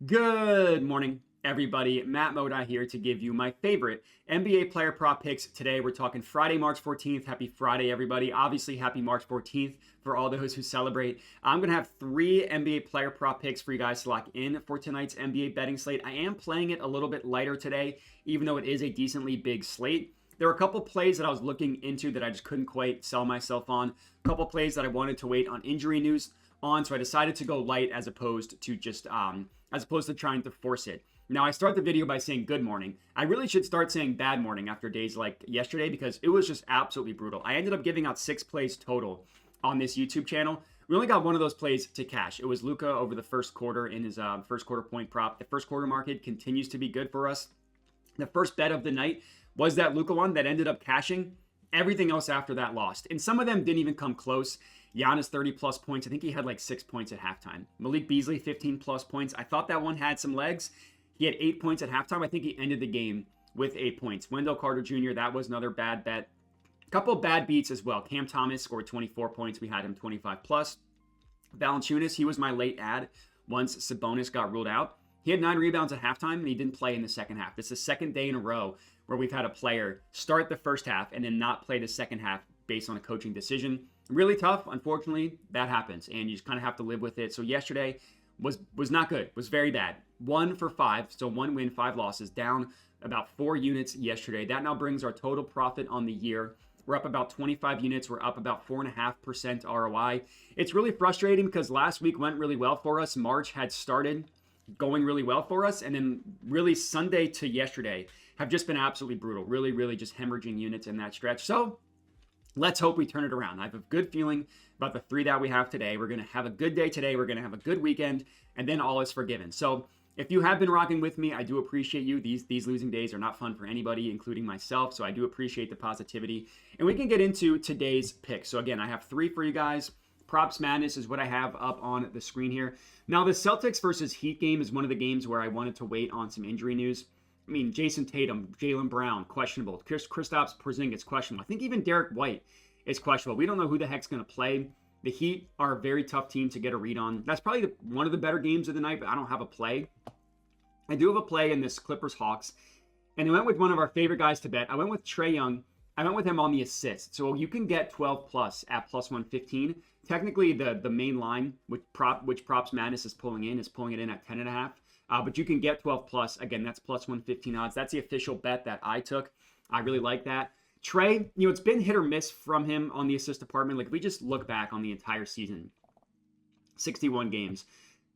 Good morning, everybody. Matt Modi here to give you my favorite NBA player prop picks. Today, we're talking Friday, March 14th. Happy Friday, everybody. Obviously, happy March 14th for all those who celebrate. I'm going to have 3 NBA player prop picks for you guys to lock in for tonight's NBA betting slate. I am playing it a little bit lighter today, even though it is a decently big slate. There were a couple plays that I was looking into that I just couldn't quite sell myself on. A couple plays that I wanted to wait on injury news on, so I decided to go light as opposed to trying to force it. Now, I start the video by saying good morning. I really should start saying bad morning after days like yesterday because it was just absolutely brutal. I ended up giving out 6 plays total on this YouTube channel. We only got one of those plays to cash. It was Luka over the first quarter in his first quarter point prop. The first quarter market continues to be good for us. The first bet of the night was that Luka one that ended up cashing. Everything else after that lost. And some of them didn't even come close. Giannis 30 plus points. I think he had like 6 points at halftime. Malik Beasley 15 plus points. I thought that one had some legs. He had 8 points at halftime. I think he ended the game with 8 points. Wendell Carter Jr., that was another bad bet. A couple bad beats as well. Cam Thomas scored 24 points. We had him 25 plus. Valanciunas, he was my late ad once Sabonis got ruled out. He had 9 rebounds at halftime, and he didn't play in the second half. This is the second day in a row where we've had a player start the first half and then not play the second half based on a coaching decision. Really tough. Unfortunately, that happens, and you just kind of have to live with it. So yesterday was not good. Was very bad. 1 for 5, so 1 win, 5 losses, down about 4 units yesterday. That now brings our total profit on the year. We're up about 25 units. We're up about 4.5% ROI. It's really frustrating because last week went really well for us. March had started going really well for us, and then really Sunday to yesterday have just been absolutely brutal. Really just hemorrhaging units in that stretch. So let's hope we turn it around. I have a good feeling about the 3 that we have today. We're going to have a good day today. We're going to have a good weekend, and then all is forgiven. So if you have been rocking with me, I do appreciate you. These losing days are not fun for anybody, including myself. So I do appreciate the positivity. And we can get into today's picks. So again, I have 3 for you guys. Props Madness is what I have up on the screen here. Now, the Celtics versus Heat game is one of the games where I wanted to wait on some injury news. I mean, Jason Tatum, Jaylen Brown, questionable. Kristaps Porzingis, questionable. I think even Derek White is questionable. We don't know who the heck's going to play. The Heat are a very tough team to get a read on. That's probably one of the better games of the night, but I don't have a play. I do have a play in this Clippers-Hawks, and I went with one of our favorite guys to bet. I went with Trae Young. I went with him on the assist. So you can get 12 plus at plus 115. Technically, the main line, which Props Madness is pulling it in at 10.5. But you can get 12 plus. Again, that's plus 115 odds. That's the official bet that I took. I really like that. Trae, it's been hit or miss from him on the assist department. Like, if we just look back on the entire season, 61 games.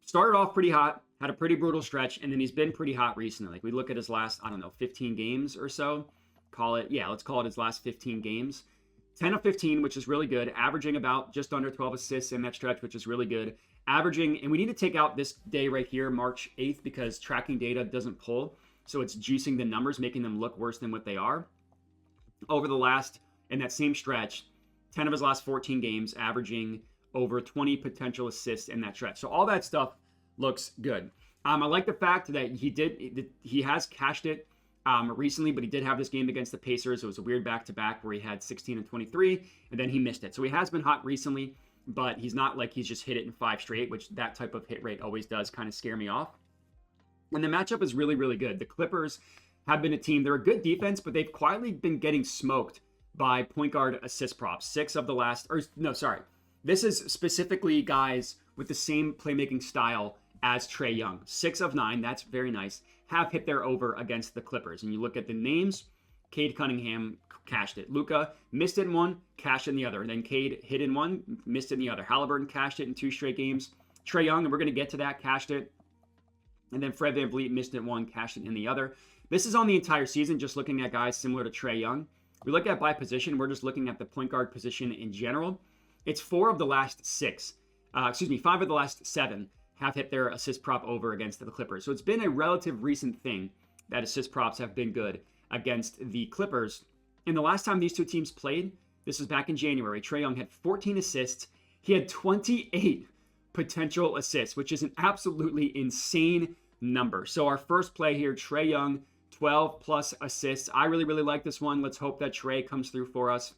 Started off pretty hot, had a pretty brutal stretch, and then he's been pretty hot recently. Like, we look at his last, 15 games or so. Let's call it his last 15 games. 10 of 15, which is really good. Averaging about just under 12 assists in that stretch, which is really good. Averaging, and we need to take out this day right here, March 8th, because tracking data doesn't pull. So it's juicing the numbers, making them look worse than what they are. Over the last, in that same stretch, 10 of his last 14 games, averaging over 20 potential assists in that stretch. So all that stuff looks good. I like the fact that he has cashed it recently, but he did have this game against the Pacers. It was a weird back-to-back where he had 16 and 23, and then he missed it. So he has been hot recently, but he's not like he's just hit it in 5 straight, which that type of hit rate always does kind of scare me off. And the matchup is really good. The Clippers have been a team. They're a good defense, but they've quietly been getting smoked by point guard assist props. This is specifically guys with the same playmaking style as Trae Young. 6 of 9, that's very nice, have hit their over against the Clippers. And you look at the names, Cade Cunningham cashed it. Luka missed it in 1, cashed it in the other. And then Cade hit in 1, missed it in the other. Halliburton cashed it in 2 straight games. Trae Young, and we're going to get to that, cashed it. And then Fred VanVleet missed it in 1, cashed it in the other. This is on the entire season, just looking at guys similar to Trae Young. We look at by position, we're just looking at the point guard position in general. It's 5 of the last 7 have hit their assist prop over against the Clippers. So it's been a relative recent thing that assist props have been good against the Clippers. And the last time these two teams played, this was back in January, Trae Young had 14 assists. He had 28 potential assists, which is an absolutely insane number. So our first play here, Trae Young, 12 plus assists. I really like this one. Let's hope that Trae comes through for us.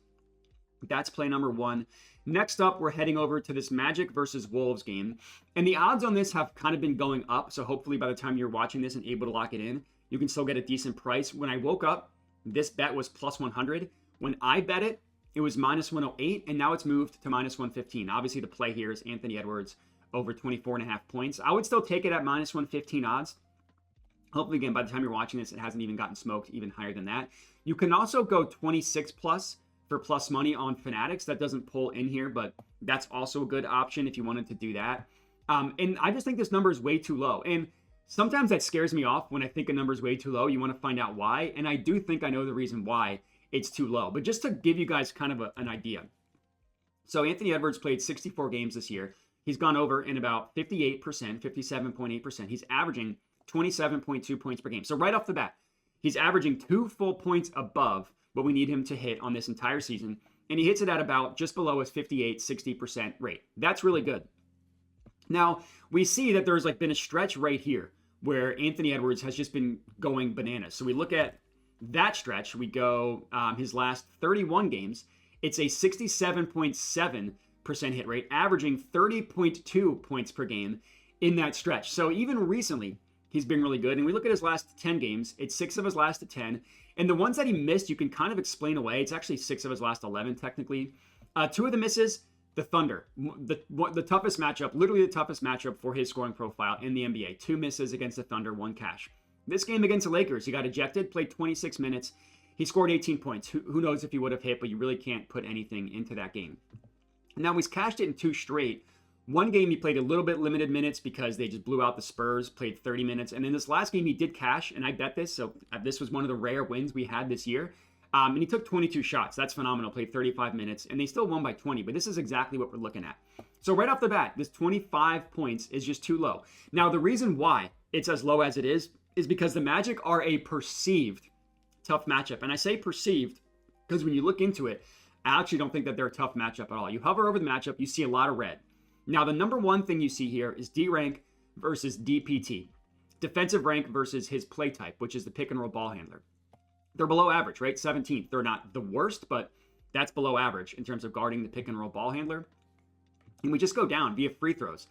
That's play number 1. Next up, we're heading over to this Magic versus Wolves game. And the odds on this have kind of been going up. So hopefully by the time you're watching this and able to lock it in, you can still get a decent price. When I woke up, this bet was plus 100. When I bet it, it was minus 108. And now it's moved to minus 115. Obviously, the play here is Anthony Edwards over 24.5 points. I would still take it at minus 115 odds. Hopefully, again, by the time you're watching this, it hasn't even gotten smoked even higher than that. You can also go 26 plus for plus money on Fanatics. That doesn't pull in here, but that's also a good option if you wanted to do that. And I just think this number is way too low. And sometimes that scares me off when I think a number is way too low. You want to find out why. And I do think I know the reason why it's too low. But just to give you guys kind of an idea. So Anthony Edwards played 64 games this year. He's gone over in about 58%, 57.8%. He's averaging 27.2 points per game. So right off the bat, he's averaging 2 full points above what we need him to hit on this entire season. And he hits it at about just below his 58, 60% rate. That's really good. Now, we see that there's been a stretch right here where Anthony Edwards has just been going bananas. So we look at that stretch. We go his last 31 games. It's a 67.7% hit rate, averaging 30.2 points per game in that stretch. So even recently, he's been really good. And we look at his last 10 games. It's 6 of his last 10. And the ones that he missed, you can kind of explain away. It's actually 6 of his last 11, technically. 2 of the misses, the Thunder. The toughest matchup, literally the toughest matchup for his scoring profile in the NBA. 2 misses against the Thunder, 1 cash. This game against the Lakers, he got ejected, played 26 minutes. He scored 18 points. Who knows if he would have hit, but you really can't put anything into that game. Now, he's cashed it in 2 straight. One game he played a little bit limited minutes because they just blew out the Spurs, played 30 minutes. And in this last game, he did cash, and I bet this. So this was one of the rare wins we had this year. And he took 22 shots. That's phenomenal. Played 35 minutes, and they still won by 20. But this is exactly what we're looking at. So right off the bat, this 25 points is just too low. Now, the reason why it's as low as it is because the Magic are a perceived tough matchup. And I say perceived because when you look into it, I actually don't think that they're a tough matchup at all. You hover over the matchup, you see a lot of red. Now, the number one thing you see here is D rank versus DPT. Defensive rank versus his play type, which is the pick and roll ball handler. They're below average, right? 17th. They're not the worst, but that's below average in terms of guarding the pick and roll ball handler. And we just go down via free throws.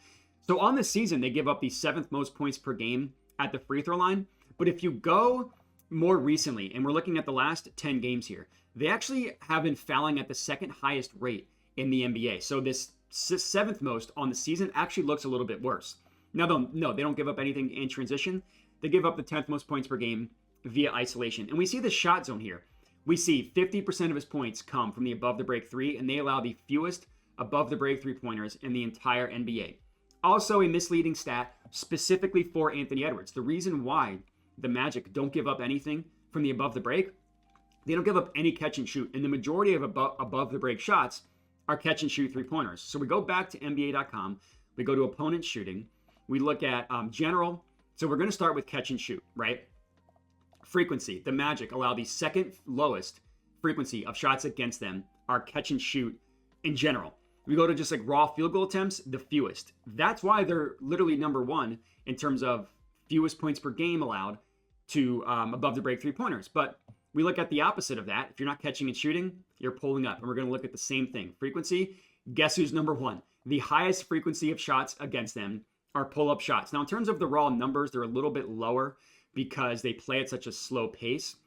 So on this season, they give up the 7th most points per game at the free throw line. But if you go more recently, and we're looking at the last 10 games here, they actually have been fouling at the 2nd highest rate in the NBA. So this 7th most on the season actually looks a little bit worse. Now, they don't give up anything in transition. They give up the 10th most points per game via isolation. And we see the shot zone here. We see 50% of his points come from the above the break 3, and they allow the fewest above the break 3-pointers in the entire NBA. Also a misleading stat specifically for Anthony Edwards. The reason why the Magic don't give up anything from the above the break, they don't give up any catch and shoot. And the majority of above the break shots are catch and shoot 3-pointers. So we go back to NBA.com. We go to opponent shooting. We look at general. So we're going to start with catch and shoot, right? Frequency. The Magic allow the 2nd lowest frequency of shots against them are catch and shoot in general. We go to just raw field goal attempts, the fewest. That's why they're literally number 1 in terms of fewest points per game allowed to above the break 3-pointers. But we look at the opposite of that. If you're not catching and shooting, you're pulling up. And we're going to look at the same thing. Frequency, guess who's number 1? The highest frequency of shots against them are pull-up shots. Now, in terms of the raw numbers, they're a little bit lower because they play at such a slow pace.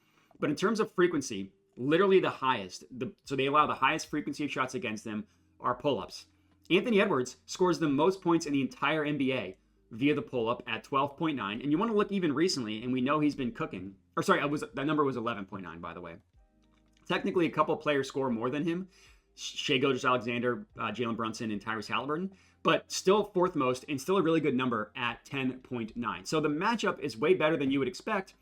But in terms of frequency, literally the highest. So they allow the highest frequency of shots against them are pull-ups. Anthony Edwards scores the most points in the entire NBA via the pull-up at 12.9. And you want to look even recently, and we know he's been cooking. Or sorry, that number was 11.9, by the way. Technically, a couple players score more than him. Shai Gilgeous-Alexander, Jalen Brunson, and Tyrese Halliburton. But still 4th most, and still a really good number at 10.9. So the matchup is way better than you would expect,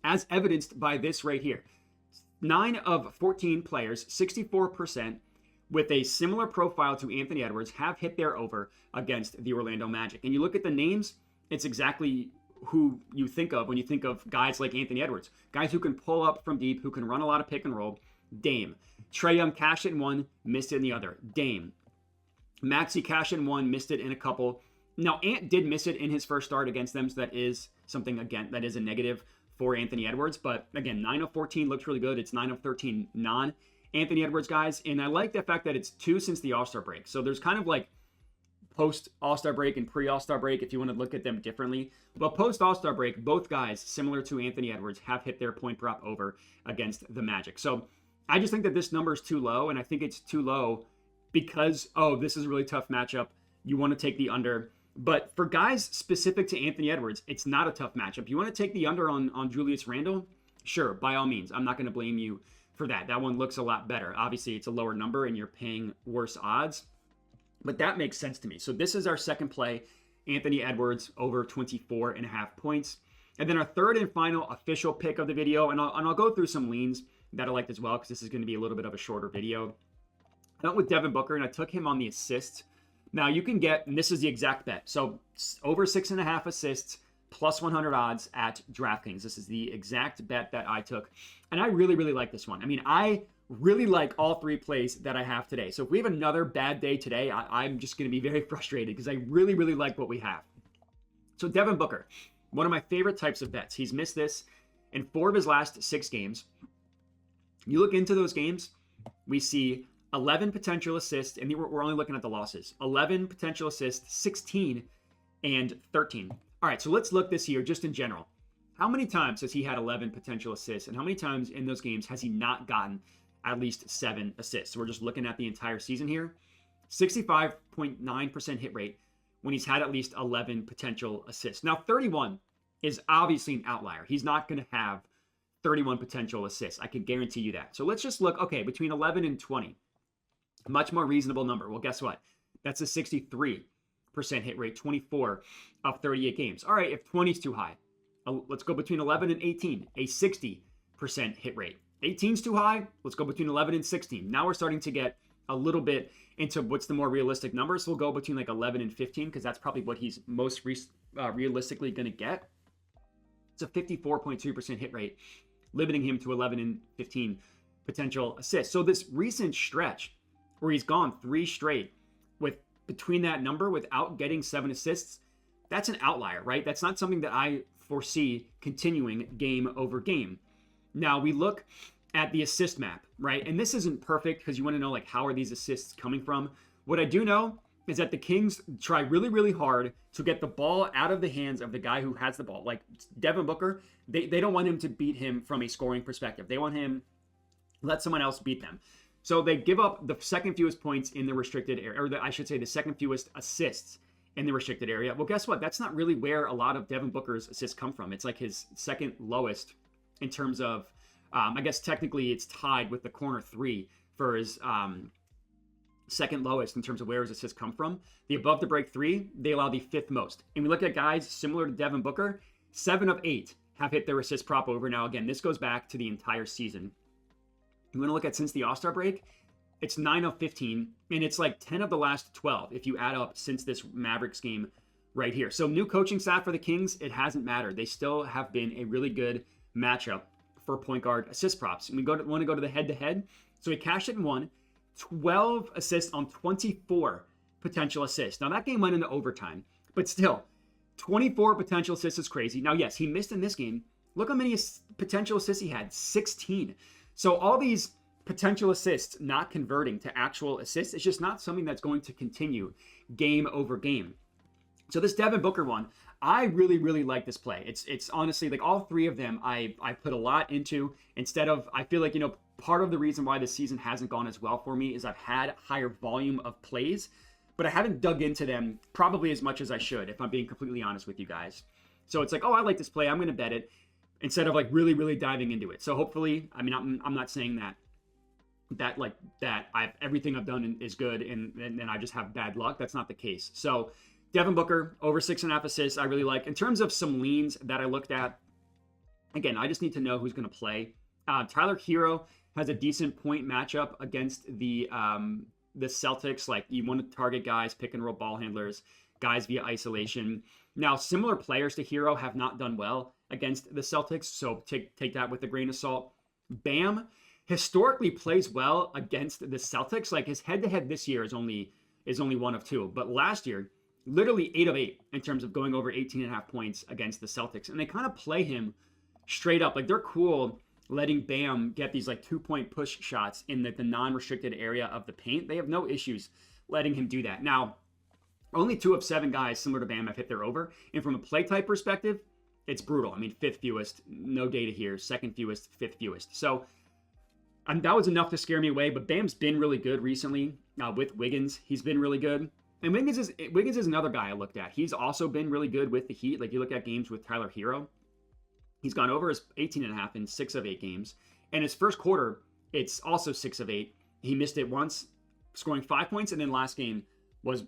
as evidenced by this right here. 9 of 14 players, 64%, with a similar profile to Anthony Edwards, have hit their over against the Orlando Magic. And you look at the names, it's exactly who you think of when you think of guys like Anthony Edwards. Guys who can pull up from deep, who can run a lot of pick and roll. Dame. Trae Young cashed it in 1, missed it in the other. Dame. Maxey cashed in 1, missed it in a couple. Now, Ant did miss it in his first start against them, so that is something, again, that is a negative for Anthony Edwards. But again, 9 of 14 looks really good. It's 9 of 13 non Anthony Edwards, guys, and I like the fact that it's 2 since the All-Star break. So there's kind of like post All-Star break and pre All-Star break if you want to look at them differently. But post All-Star break, both guys, similar to Anthony Edwards, have hit their point prop over against the Magic. So I just think that this number is too low, and I think it's too low because, this is a really tough matchup. You want to take the under. But for guys specific to Anthony Edwards, it's not a tough matchup. You want to take the under on Julius Randle? Sure, by all means. I'm not going to blame you for that. That one looks a lot better. Obviously, it's a lower number and you're paying worse odds. But that makes sense to me. So this is our second play, Anthony Edwards over 24.5 points. And then our third and final official pick of the video, and I'll go through some leans that I liked as well, because this is going to be a little bit of a shorter video. I went with Devin Booker, and I took him on the assists. Now you can get, and this is the exact bet, so over 6.5 assists, plus 100 odds at DraftKings. This is the exact bet that I took, and I really, really like this one. I mean, I really like all three plays that I have today. So if we have another bad day today, I'm just going to be very frustrated because I really, really like what we have. So Devin Booker, one of my favorite types of bets. He's missed this in 4 of his last 6 games. You look into those games, we see 11 potential assists, and we're only looking at the losses. 11 potential assists, 16, and 13. All right, so let's look this year just in general. How many times has he had 11 potential assists, and how many times in those games has he not gotten at least 7 assists? So we're just looking at the entire season here. 65.9% hit rate when he's had at least 11 potential assists. Now, 31 is obviously an outlier. He's not going to have 31 potential assists. I can guarantee you that. So let's just look, okay, between 11 and 20. Much more reasonable number. Well, guess what? That's a 63% hit rate, 24 of 38 games. All right, if 20 is too high, let's go between 11 and 18, a 60% hit rate. 18 is too high, let's go between 11 and 16. Now we're starting to get a little bit into what's the more realistic numbers. So we'll go between like 11 and 15 because that's probably what he's most realistically going to get. It's a 54.2% hit rate, limiting him to 11 and 15 potential assists. So this recent stretch where he's gone 3 straight with between that number without getting 7 assists, that's an outlier, right? That's not something that I foresee continuing game over game. Now we look at the assist map, right? And this isn't perfect because you want to know like how are these assists coming from. What I do know is that the Kings try really, really hard to get the ball out of the hands of the guy who has the ball. Like Devin Booker, they don't want him to beat him from a scoring perspective. They want him let someone else beat them. So they give up the second fewest points in the restricted area, or I should say the second fewest assists in the restricted area. Well, guess what? That's not really where a lot of Devin Booker's assists come from. It's like his second lowest in terms of, I guess technically it's tied with the corner 3 for his second lowest in terms of where his assists come from. The above the break 3, they allow the 5th most. And we look at guys similar to Devin Booker, 7 of 8 have hit their assist prop over. Now, again, this goes back to the entire season. You want to look at since the All-Star break, it's 9 of 15, and it's like 10 of the last 12 if you add up since this Mavericks game right here. So new coaching staff for the Kings, it hasn't mattered. They still have been a really good matchup for point guard assist props. And we want to go to the head-to-head. So he cashed it and won 12 assists on 24 potential assists. Now that game went into overtime, but still, 24 potential assists is crazy. Now, yes, he missed in this game. Look how many potential assists he had, 16. So all these potential assists not converting to actual assists, it's just not something that's going to continue game over game. So this Devin Booker one, I really, really like this play. It's honestly like all 3 of them I put a lot into instead of, I feel like, part of the reason why this season hasn't gone as well for me is I've had higher volume of plays, but I haven't dug into them probably as much as I should, if I'm being completely honest with you guys. So it's like, oh, I like this play, I'm going to bet it, instead of like really, really diving into it. So hopefully, I mean, I'm not saying that everything I've done is good and I just have bad luck. That's not the case. So Devin Booker, over 6.5 assists, I really like. In terms of some leans that I looked at, again, I just need to know who's going to play. Tyler Hero has a decent point matchup against the Celtics. Like, you want to target guys, pick and roll ball handlers, guys via isolation. Now, similar players to Hero have not done well against the Celtics, so take that with a grain of salt. Bam historically plays well against the Celtics. Like, his head-to-head this year is only 1 of 2, but last year, literally 8 of 8 in terms of going over 18.5 points against the Celtics. And they kind of play him straight up. Like, they're cool letting Bam get these like 2-point push shots in the non-restricted area of the paint. They have no issues letting him do that. Now, only 2 of 7 guys similar to Bam have hit their over. And from a play type perspective, it's brutal. I mean, 5th fewest, no data here. 2nd fewest, 5th fewest. So that was enough to scare me away. But Bam's been really good recently with Wiggins. He's been really good. And Wiggins is another guy I looked at. He's also been really good with the Heat. Like you look at games with Tyler Hero. He's gone over his 18.5 in 6 of 8 games. And his first quarter, it's also 6 of 8. He missed it once, scoring 5 points. And then last game was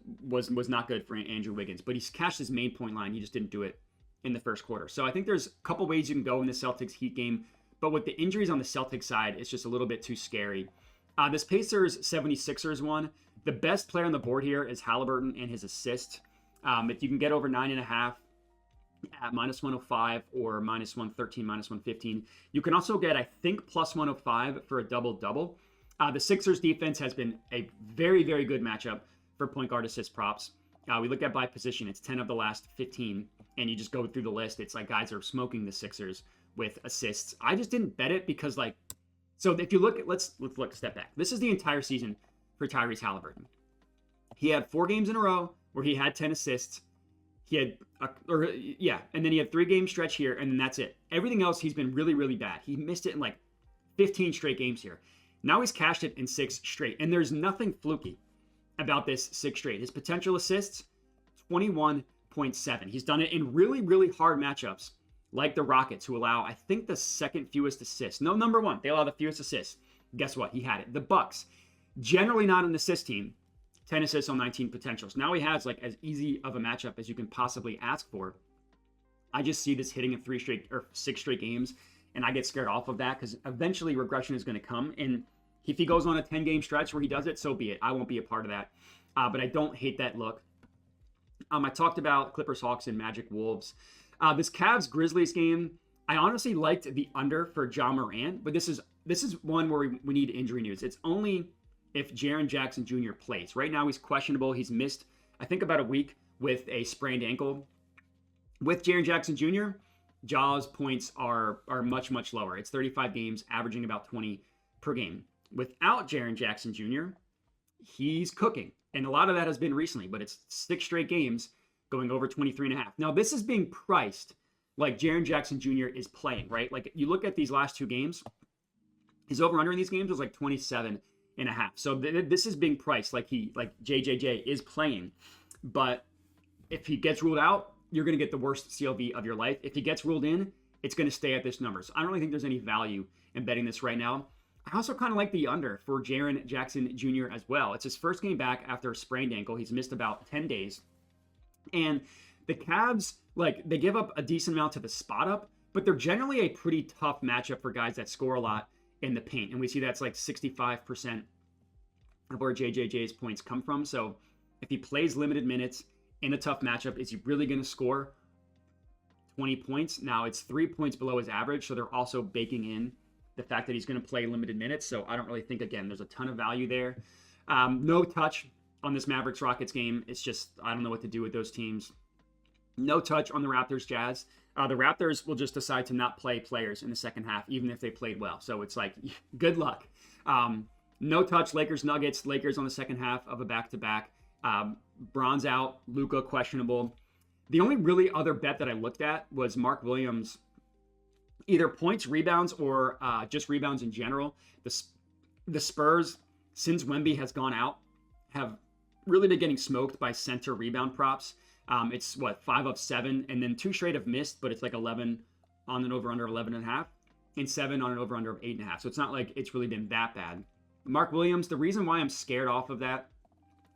not good for Andrew Wiggins. But he's cashed his main point line. He just didn't do it in the first quarter. So I think there's a couple ways you can go in the Celtics Heat game. But with the injuries on the Celtics side, it's just a little bit too scary. This Pacers 76ers one, the best player on the board here is Halliburton and his assist. If you can get over 9.5 at -105 or -113, -115, you can also get, I think, +105 for a double-double. The Sixers defense has been a very, very good matchup for point guard assist props. We look at by position, it's 10 of the last 15, and you just go through the list. It's like guys are smoking the Sixers with assists. I just didn't bet it because, like, so if you look at, let's look a step back. This is the entire season for Tyrese Halliburton. He had 4 games in a row where he had 10 assists. He had, and then he had 3-game stretch here, and then that's it. Everything else, he's been really, really bad. He missed it in like 15 straight games here. Now he's cashed it in 6 straight, and there's nothing fluky about this 6 straight. His potential assists, 21.7. He's done it in really, really hard matchups, like the Rockets, who allow, I think, the 2nd fewest assists. No, number 1. They allow the fewest assists. Guess what? He had it. The Bucks, generally not an assist team, 10 assists on 19 potentials. Now he has like as easy of a matchup as you can possibly ask for. I just see this hitting in 6 straight games, and I get scared off of that because eventually regression is going to come. And if he goes on a 10-game stretch where he does it, so be it. I won't be a part of that. But I don't hate that look. I talked about Clippers, Hawks, and Magic, Wolves. This Cavs Grizzlies game, I honestly liked the under for Ja Morant, but this is one where we need injury news. It's only if Jaren Jackson Jr. plays. Right now he's questionable. He's missed, I think, about a week with a sprained ankle. With Jaren Jackson Jr., Ja's points are much, much lower. It's 35 games, averaging about 20 per game. Without Jaren Jackson Jr., he's cooking. And a lot of that has been recently, but it's 6 straight games going over 23.5. Now, this is being priced like Jaren Jackson Jr. is playing, right? Like, you look at these last 2 games, his over-under in these games was like 27.5. So this is being priced like JJJ is playing. But if he gets ruled out, you're going to get the worst CLV of your life. If he gets ruled in, it's going to stay at this number. So I don't really think there's any value in betting this right now. I also kind of like the under for Jaren Jackson Jr. as well. It's his first game back after a sprained ankle. He's missed about 10 days. And the Cavs, like, they give up a decent amount to the spot up, but they're generally a pretty tough matchup for guys that score a lot in the paint. And we see that's like 65% of where JJJ's points come from. So if he plays limited minutes in a tough matchup, is he really going to score 20 points? Now, it's 3 points below his average, so they're also baking in the fact that he's going to play limited minutes. So I don't really think, again, there's a ton of value there. No touch on this Mavericks-Rockets game. It's just, I don't know what to do with those teams. No touch on the Raptors-Jazz. The Raptors will just decide to not play players in the second half, even if they played well. So it's like, good luck. No touch Lakers-Nuggets. Lakers on the second half of a back-to-back. Bron's out. Luka questionable. The only really other bet that I looked at was Mark Williams, either points, rebounds, or just rebounds in general. The Spurs, since Wemby has gone out, have really been getting smoked by center rebound props. It's 5 of 7, and then 2 straight have missed, but it's like 11 on an over-under 11.5, and 7 on an over-under of 8.5. So it's not like it's really been that bad. Mark Williams, the reason why I'm scared off of that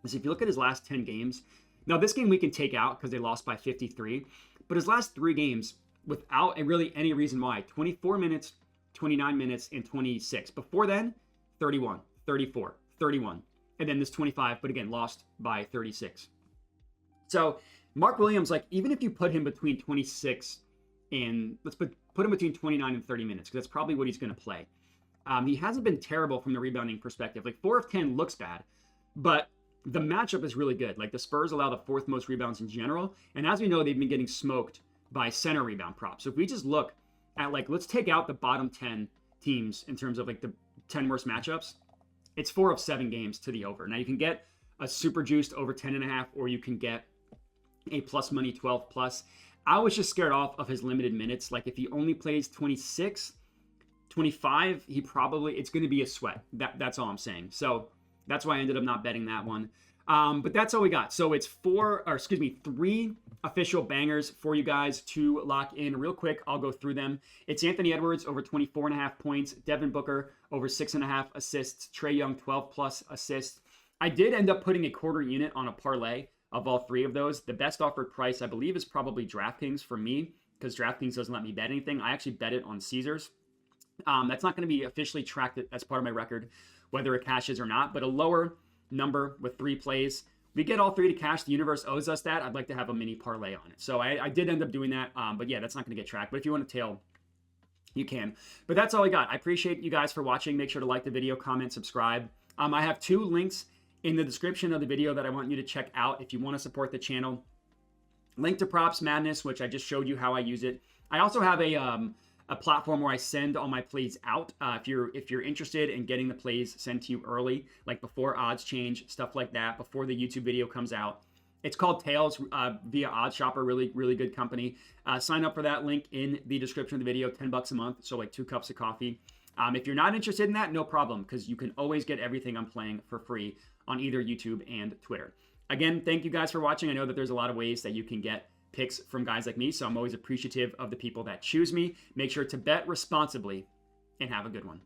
is if you look at his last 10 games, now this game we can take out because they lost by 53, but his last 3 games, without really any reason why, 24 minutes, 29 minutes, and 26. Before then, 31, 34, 31, and then this 25, but again, lost by 36. So Mark Williams, like, even if you put him between 26 and, let's put him between 29 and 30 minutes, because that's probably what he's going to play. He hasn't been terrible from the rebounding perspective. Like, 4 of 10 looks bad, but the matchup is really good. Like, the Spurs allow the 4th most rebounds in general, and as we know, they've been getting smoked by center rebound props. So if we just look at, like, let's take out the bottom 10 teams in terms of like the 10 worst matchups, it's 4 of 7 games to the over. Now you can get a super juiced over 10.5, or you can get a plus money 12 plus. I was just scared off of his limited minutes. Like if he only plays 26, 25, it's going to be a sweat. That's all I'm saying. So that's why I ended up not betting that one. But that's all we got. So it's 3 official bangers for you guys to lock in real quick. I'll go through them. It's Anthony Edwards over 24.5 points, Devin Booker over 6.5 assists, Trae Young 12 plus assists. I did end up putting a quarter unit on a parlay of all 3 of those. The best offered price, I believe, is probably DraftKings for me, because DraftKings doesn't let me bet anything. I actually bet it on Caesars. That's not going to be officially tracked as part of my record, whether it cashes or not, but a lower number with 3 plays. We get all 3 to cash. The universe owes us that. I'd like to have a mini parlay on it. So I did end up doing that. But yeah, that's not going to get tracked. But if you want to tail, you can. But that's all I got. I appreciate you guys for watching. Make sure to like the video, comment, subscribe. I have 2 links in the description of the video that I want you to check out if you want to support the channel. Link to Props Madness, which I just showed you how I use it. I also have a platform where I send all my plays out. If you're interested in getting the plays sent to you early, like before odds change, stuff like that, before the YouTube video comes out. It's called Tails via Odds Shopper, really, really good company. Sign up for that link in the description of the video, $10 a month, so like 2 cups of coffee. If you're not interested in that, no problem, because you can always get everything I'm playing for free on either YouTube and Twitter. Again, thank you guys for watching. I know that there's a lot of ways that you can get picks from guys like me, so I'm always appreciative of the people that choose me. Make sure to bet responsibly and have a good one.